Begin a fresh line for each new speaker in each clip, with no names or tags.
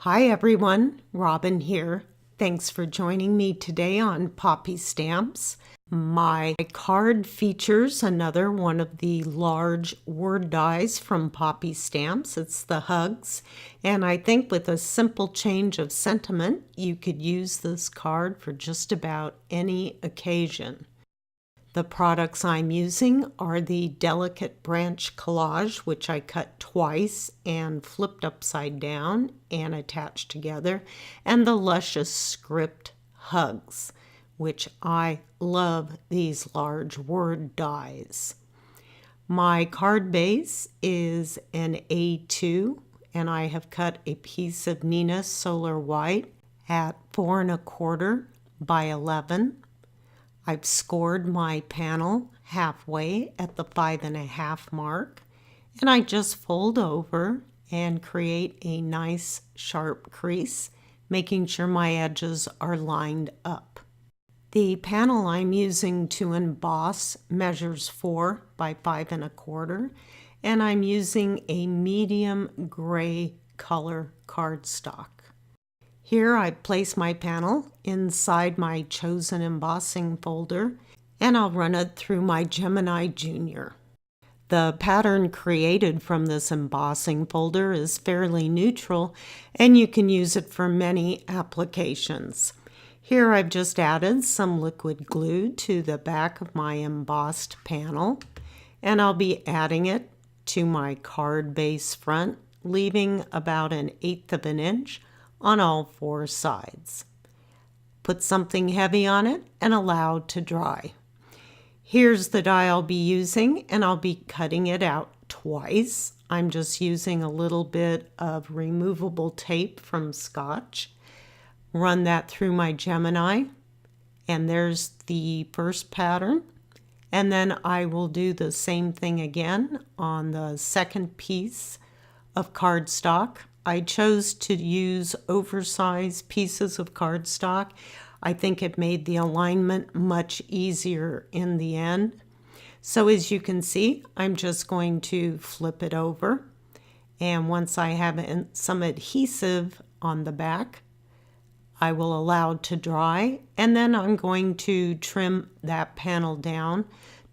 Hi everyone, Robin here. Thanks for joining me today on Poppystamps. My card features another one of the large word dies from Poppystamps. It's the Hugs, and I think with a simple change of sentiment, you could use this card for just about any occasion. The products I'm using are the Delicate Branch Collage, which I cut twice and flipped upside down and attached together, and the Luscious Script Hugs, which I love these large word dies. My card base is an A2, and I have cut a piece of Nina Solar White at 4 1/4 by 11. I've scored my panel halfway at the 5 1/2 mark, and I just fold over and create a nice sharp crease, making sure my edges are lined up. The panel I'm using to emboss measures 4 by 5 1/4, and I'm using a medium gray color cardstock. Here I place my panel inside my chosen embossing folder, and I'll run it through my Gemini Junior. The pattern created from this embossing folder is fairly neutral, and you can use it for many applications. Here I've just added some liquid glue to the back of my embossed panel, and I'll be adding it to my card base front, leaving about 1/8 of an inch on all 4 sides. Put something heavy on it and allow to dry. Here's the die I'll be using, and I'll be cutting it out twice. I'm just using a little bit of removable tape from Scotch. Run that through my Gemini, and there's the first pattern. And then I will do the same thing again on the second piece of cardstock. I chose to use oversized pieces of cardstock. I think it made the alignment much easier in the end. So as you can see, I'm just going to flip it over. And once I have some adhesive on the back, I will allow to dry. And then I'm going to trim that panel down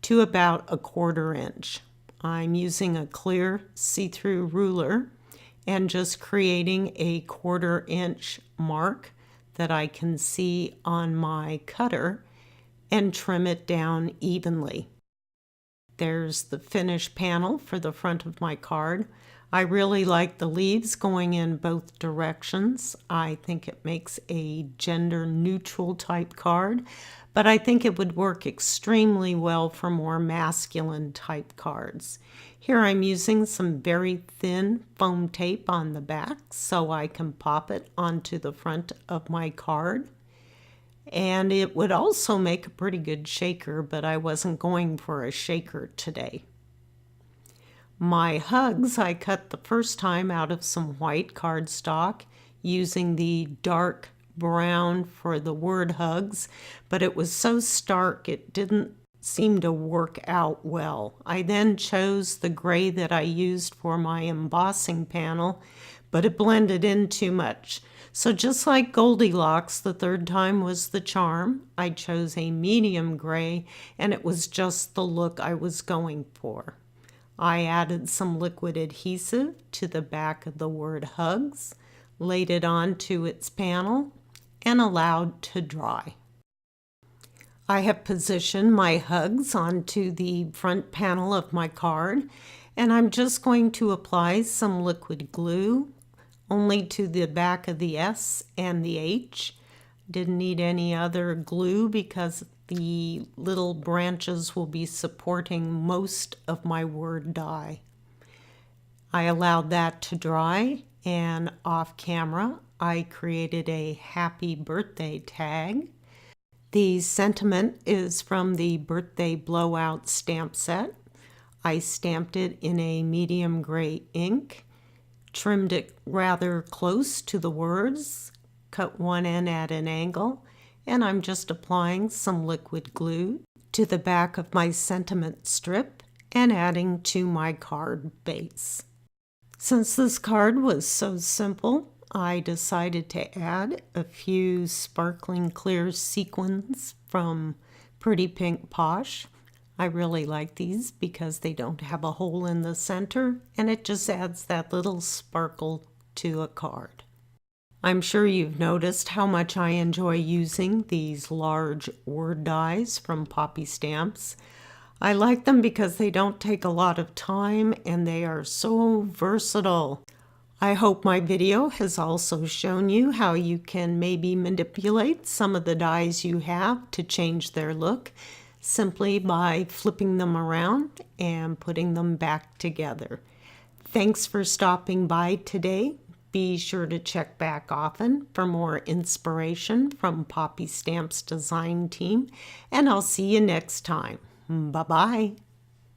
to about 1/4 inch. I'm using a clear see-through ruler and just creating a 1/4 inch mark that I can see on my cutter and trim it down evenly. There's the finished panel for the front of my card. I really like the leaves going in both directions. I think it makes a gender neutral type card, but I think it would work extremely well for more masculine type cards. Here I'm using some very thin foam tape on the back so I can pop it onto the front of my card. And it would also make a pretty good shaker, but I wasn't going for a shaker today. My hugs I cut the first time out of some white cardstock using the dark brown for the word hugs, but it was so stark it didn't seem to work out well. I then chose the gray that I used for my embossing panel, but it blended in too much. So just like Goldilocks, the third time was the charm. I chose a medium gray, and it was just the look I was going for. I added some liquid adhesive to the back of the word hugs, laid it onto its panel, and allowed to dry. I have positioned my hugs onto the front panel of my card, and I'm just going to apply some liquid glue only to the back of the S and the H. Didn't need any other glue because the little branches will be supporting most of my word die. I allowed that to dry, and off camera I created a happy birthday tag. The sentiment is from the birthday blowout stamp set. I stamped it in a medium gray ink, trimmed it rather close to the words, cut one end at an angle, and I'm just applying some liquid glue to the back of my sentiment strip and adding to my card base. Since this card was so simple, I decided to add a few sparkling clear sequins from Pretty Pink Posh. I really like these because they don't have a hole in the center, and it just adds that little sparkle to a card. I'm sure you've noticed how much I enjoy using these large word dies from Poppystamps. I like them because they don't take a lot of time and they are so versatile. I hope my video has also shown you how you can maybe manipulate some of the dies you have to change their look simply by flipping them around and putting them back together. Thanks for stopping by today. Be sure to check back often for more inspiration from Poppystamps design team, and I'll see you next time. Bye-bye.